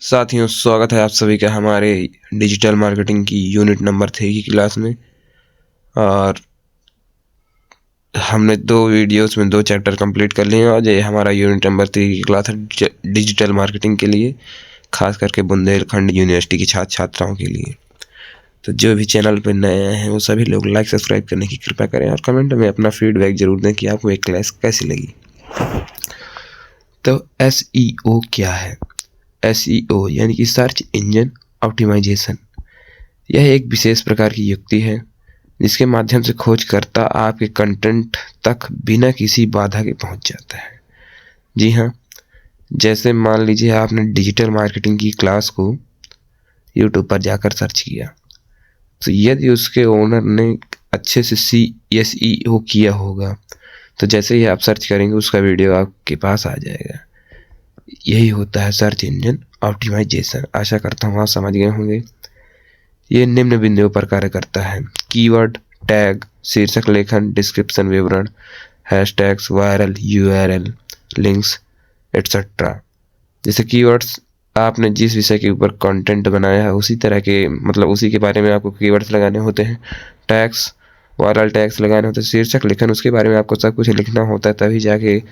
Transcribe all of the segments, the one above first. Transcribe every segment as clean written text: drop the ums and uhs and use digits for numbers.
साथियों, स्वागत है आप सभी का हमारे डिजिटल मार्केटिंग की यूनिट नंबर 3 की क्लास में। और हमने 2 वीडियोस में 2 चैप्टर कंप्लीट कर लिए हैं और ये हमारा यूनिट नंबर 3 की क्लास है डिजिटल मार्केटिंग के लिए, खास करके बुंदेलखंड यूनिवर्सिटी की छात्र छात्राओं के लिए। तो जो भी चैनल पर नए आए हैं वो सभी लोग लाइक सब्सक्राइब करने की कृपा करें और कमेंट में अपना फीडबैक जरूर दें कि आपको ये क्लास कैसी लगी। तो SEO क्या है? SEO यानी कि सर्च इंजन ऑप्टिमाइजेशन। यह एक विशेष प्रकार की युक्ति है जिसके माध्यम से खोजकर्ता आपके कंटेंट तक बिना किसी बाधा के पहुंच जाता है। जी हाँ, जैसे मान लीजिए आपने डिजिटल मार्केटिंग की क्लास को यूट्यूब पर जाकर सर्च किया, तो यदि उसके ओनर ने अच्छे से SEO किया होगा तो जैसे ही आप सर्च करेंगे उसका वीडियो आपके पास आ जाएगा। यही होता है सर्च इंजन ऑप्टिमाइजेशन। आशा करता हूँ आप समझ गए होंगे। ये निम्न बिंदुओं पर कार्य करता है: कीवर्ड, टैग, शीर्षक लेखन, डिस्क्रिप्शन, विवरण, hashtags, viral URL, links etcetera. जैसे कीवर्ड्स, आपने जिस विषय के ऊपर कंटेंट बनाया है उसी तरह के उसी के बारे में आपको कीवर्ड्स लगाने होते हैं। टैग्स, वायरल टैग्स लगाने होते हैं। शीर्षक लेखन, उसके बारे में आपको सब कुछ लिखना होता है, तभी जाके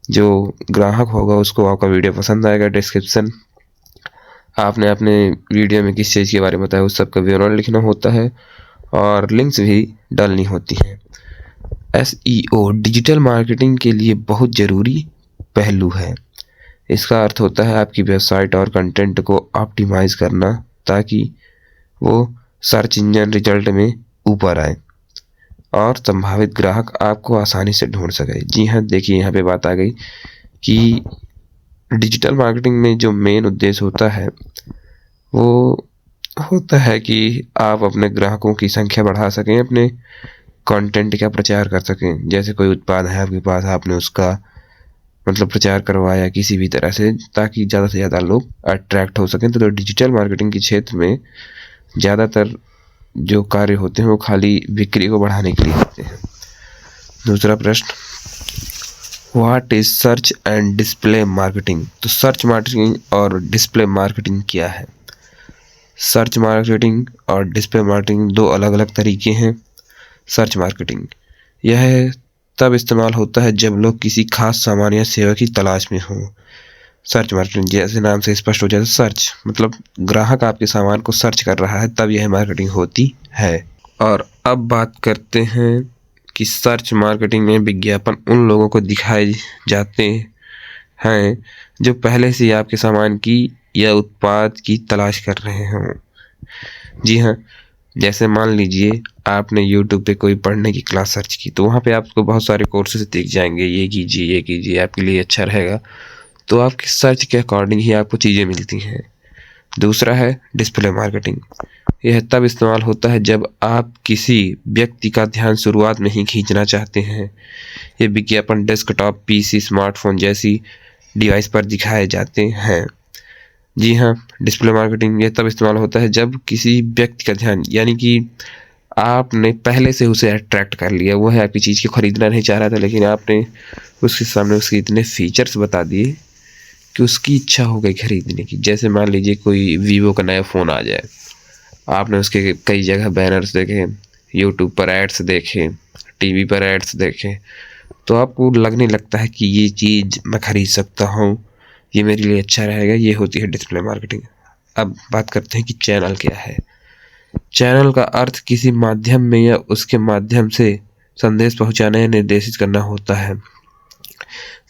जो ग्राहक होगा उसको आपका वीडियो पसंद आएगा। डिस्क्रिप्शन, आपने अपने वीडियो में किस चीज़ के बारे में बताया उस सब का विवरण लिखना होता है और लिंक्स भी डालनी होती हैं। SEO डिजिटल मार्केटिंग के लिए बहुत ज़रूरी पहलू है। इसका अर्थ होता है आपकी वेबसाइट और कंटेंट को ऑप्टिमाइज़ करना ताकि वो सर्च इंजन रिजल्ट में ऊपर आए और संभावित ग्राहक आपको आसानी से ढूंढ सके। जी हाँ, देखिए यहाँ पे बात आ गई कि डिजिटल मार्केटिंग में जो मेन उद्देश्य होता है वो होता है कि आप अपने ग्राहकों की संख्या बढ़ा सकें, अपने कंटेंट का प्रचार कर सकें। जैसे कोई उत्पाद है आपके पास, आपने उसका प्रचार करवाया किसी भी तरह से ताकि ज़्यादा से ज़्यादा लोग अट्रैक्ट हो सकें। तो डिजिटल मार्केटिंग के क्षेत्र में ज़्यादातर जो कार्य होते हैं वो खाली बिक्री को बढ़ाने के लिए होते हैं। दूसरा प्रश्न, what is search and display marketing? तो सर्च मार्केटिंग और डिस्प्ले मार्केटिंग क्या है? सर्च मार्केटिंग और डिस्प्ले मार्केटिंग दो अलग अलग तरीके हैं। सर्च मार्केटिंग यह तब इस्तेमाल होता है जब लोग किसी खास सामान या सेवा की तलाश में हों। सर्च मार्केटिंग, जैसे नाम से स्पष्ट हो जाता है, सर्च ग्राहक आपके सामान को सर्च कर रहा है, तब यह मार्केटिंग होती है। और अब बात करते हैं कि सर्च मार्केटिंग में विज्ञापन उन लोगों को दिखाए जाते हैं जो पहले से आपके सामान की या उत्पाद की तलाश कर रहे हों। जी हाँ, जैसे मान लीजिए आपने YouTube पे कोई पढ़ने की क्लास सर्च की, तो वहाँ पे आपको बहुत सारे कोर्सेज दिख जाएंगे, ये कीजिए आपके लिए अच्छा रहेगा। तो आपके सर्च के अकॉर्डिंग ही आपको चीज़ें मिलती हैं। दूसरा है डिस्प्ले मार्केटिंग। यह तब इस्तेमाल होता है जब आप किसी व्यक्ति का ध्यान शुरुआत में ही खींचना चाहते हैं। ये विज्ञापन डेस्कटॉप, PC, स्मार्टफोन जैसी डिवाइस पर दिखाए जाते हैं। जी हाँ, डिस्प्ले मार्केटिंग ये तब इस्तेमाल होता है जब किसी व्यक्ति का ध्यान, यानी कि आपने पहले से उसे अट्रैक्ट कर लिया, वो है आपकी चीज़ को खरीदना नहीं चाह रहा था, लेकिन आपने उसके सामने उसके इतने फीचर्स बता दिए कि उसकी इच्छा हो गई खरीदने की। जैसे मान लीजिए कोई वीवो का नया फ़ोन आ जाए, आपने उसके कई जगह बैनर्स देखे, यूट्यूब पर एड्स देखे, TV पर एड्स देखे, तो आपको लगने लगता है कि ये चीज़ मैं खरीद सकता हूँ, ये मेरे लिए अच्छा रहेगा। ये होती है डिस्प्ले मार्केटिंग। अब बात करते हैं कि चैनल क्या है। चैनल का अर्थ किसी माध्यम में या उसके माध्यम से संदेश पहुंचाने या निर्देशित करना होता है।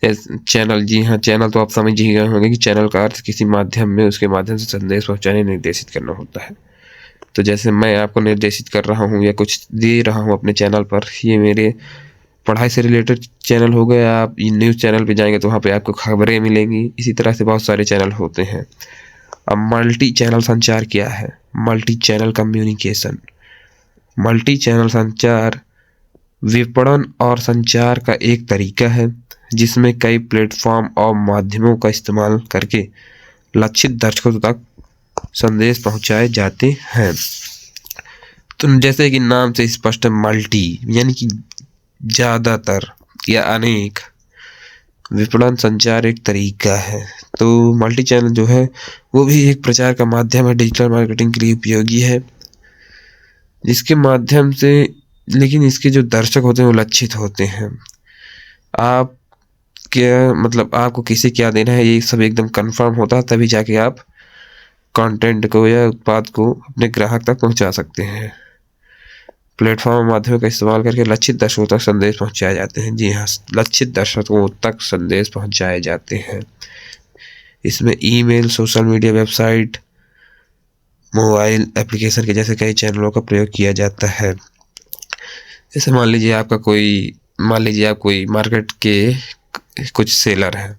चैनल, जी हाँ, चैनल तो आप समझ ही गए होंगे कि चैनल का अर्थ किसी माध्यम में उसके माध्यम से संदेश पहुंचाने निर्देशित करना होता है। तो जैसे मैं आपको निर्देशित कर रहा हूँ या कुछ दे रहा हूँ अपने चैनल पर, ये मेरे पढ़ाई से रिलेटेड चैनल हो गए। आप न्यूज़ चैनल पे जाएंगे तो वहाँ पे आपको खबरें मिलेंगी। इसी तरह से बहुत सारे चैनल होते हैं। अब मल्टी चैनल संचार क्या है? Multi channel communication. Multi channel संचार विपणन और संचार का एक तरीका है जिसमें कई प्लेटफॉर्म और माध्यमों का इस्तेमाल करके लक्षित दर्शकों तक संदेश पहुंचाए जाते हैं। तो जैसे कि नाम से स्पष्ट है, मल्टी यानी कि ज़्यादातर या अनेक, विपणन संचार एक तरीका है। तो मल्टी चैनल जो है वो भी एक प्रचार का माध्यम है, डिजिटल मार्केटिंग के लिए उपयोगी है, जिसके माध्यम से, लेकिन इसके जो दर्शक होते हैं वो लक्षित होते हैं। आप क्या मतलब आपको किसे क्या देना है ये सब एकदम कंफर्म होता है, तभी जाके आप कंटेंट को या उत्पाद को अपने ग्राहक तक पहुंचा सकते हैं। प्लेटफॉर्म माध्यम का इस्तेमाल करके लक्षित दर्शकों तक संदेश पहुंचाए जाते हैं। जी हाँ, लक्षित दर्शकों तक संदेश पहुंचाए जाते हैं। इसमें email, social media, website, mobile application के जैसे कई चैनलों का प्रयोग किया जाता है। जैसे मान लीजिए आप कोई मार्केट के कुछ सेलर हैं,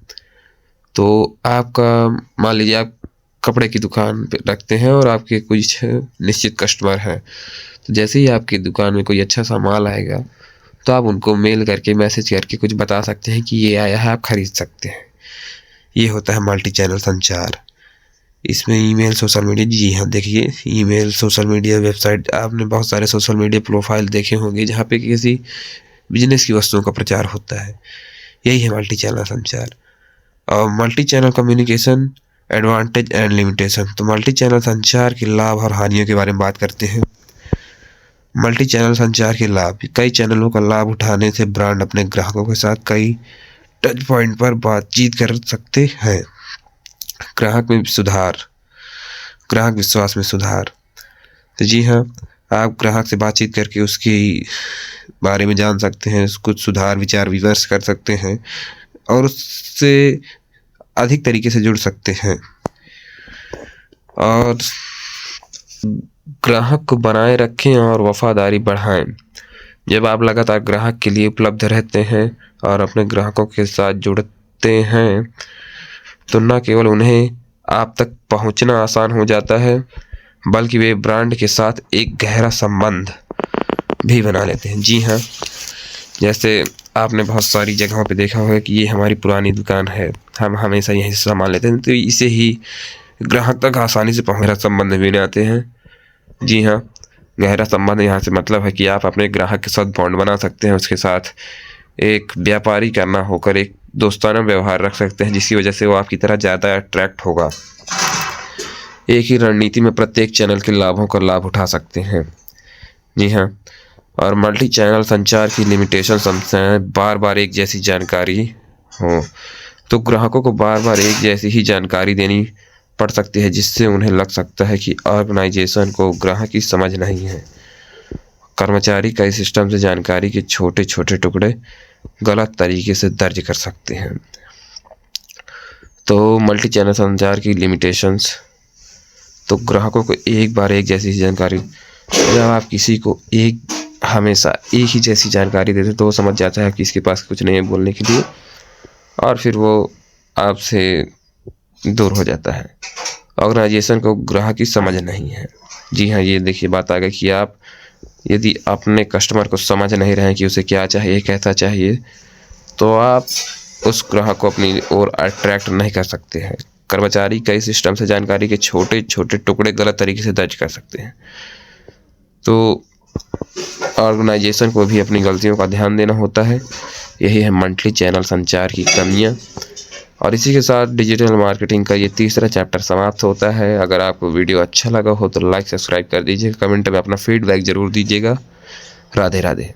तो आपका मान लीजिए आप कपड़े की दुकान पे रखते हैं और आपके कुछ निश्चित कस्टमर हैं। तो जैसे ही आपकी दुकान में कोई अच्छा सा माल आएगा तो आप उनको मेल करके, मैसेज करके कुछ बता सकते हैं कि ये आया है, आप खरीद सकते हैं। ये होता है मल्टी चैनल संचार। इसमें ईमेल, सोशल मीडिया, जी हाँ देखिए, ईमेल, सोशल मीडिया, वेबसाइट, आपने बहुत सारे सोशल मीडिया प्रोफाइल देखे होंगे जहाँ पे किसी बिजनेस की वस्तुओं का प्रचार होता है। यही है मल्टी चैनल संचार। और multi channel communication advantage and limitation. तो मल्टी चैनल संचार के लाभ और हानियों के बारे में बात करते हैं। मल्टी चैनल संचार के लाभ। कई चैनलों का लाभ उठाने से ब्रांड अपने ग्राहकों के साथ कई टच पॉइंट पर बातचीत कर सकते हैं। ग्राहक विश्वास में सुधार। तो जी हाँ, आप ग्राहक से बातचीत करके उसके बारे में जान सकते हैं, कुछ सुधार विचार विमर्श कर सकते हैं और उससे अधिक तरीके से जुड़ सकते हैं और ग्राहक को बनाए रखें और वफादारी बढ़ाएं। जब आप लगातार ग्राहक के लिए उपलब्ध रहते हैं और अपने ग्राहकों के साथ जुड़ते हैं तो न केवल उन्हें आप तक पहुंचना आसान हो जाता है, बल्कि वे ब्रांड के साथ एक गहरा संबंध भी बना लेते हैं। जी हाँ, जैसे आपने बहुत सारी जगहों पे देखा होगा कि ये हमारी पुरानी दुकान है, हम हमेशा यहीं से सामान लेते हैं, तो इसे ही ग्राहक तक आसानी से गहरा संबंध भी बनाते हैं। जी हाँ, गहरा संबंध यहाँ से मतलब है कि आप अपने ग्राहक के साथ बॉन्ड बना सकते हैं, उसके साथ एक व्यापारी करना होकर एक दोस्ताना व्यवहार रख सकते हैं, जिसकी वजह से वो आपकी तरह ज़्यादा अट्रैक्ट होगा। एक ही रणनीति में प्रत्येक चैनल के लाभों का लाभ उठा सकते हैं। जी हाँ, और मल्टी चैनल संचार की लिमिटेशन समस्याएं बार बार एक जैसी जानकारी हो, तो ग्राहकों को बार बार एक जैसी ही जानकारी देनी पड़ सकती है, जिससे उन्हें लग सकता है कि ऑर्गेनाइजेशन को ग्राहक की समझ नहीं है। कर्मचारी कई सिस्टम से जानकारी के छोटे छोटे टुकड़े गलत तरीके से दर्ज कर सकते हैं। तो मल्टी चैनल संचार की लिमिटेशंस, तो ग्राहकों को एक बार एक जैसी जानकारी, जब आप किसी को हमेशा एक ही जैसी जानकारी देते तो वो समझ जाता है कि इसके पास कुछ नहीं है बोलने के लिए, और फिर वो आपसे दूर हो जाता है। ऑर्गेनाइजेशन को ग्राहक की समझ नहीं है। जी हाँ, ये देखिए बात आ गई कि आप यदि अपने कस्टमर को समझ नहीं रहे हैं कि उसे क्या चाहिए, कैसा चाहिए, तो आप उस ग्राहक को अपनी ओर अट्रैक्ट नहीं कर सकते हैं। कर्मचारी कई सिस्टम से जानकारी के छोटे छोटे टुकड़े गलत तरीके से दर्ज कर सकते हैं। तो ऑर्गेनाइजेशन को भी अपनी गलतियों का ध्यान देना होता है। यही है मल्टी चैनल संचार की कमियां। और इसी के साथ डिजिटल मार्केटिंग का ये तीसरा चैप्टर समाप्त होता है। अगर आपको वीडियो अच्छा लगा हो तो लाइक, सब्सक्राइब कर दीजिएगा। कमेंट में अपना फीडबैक ज़रूर दीजिएगा। राधे राधे।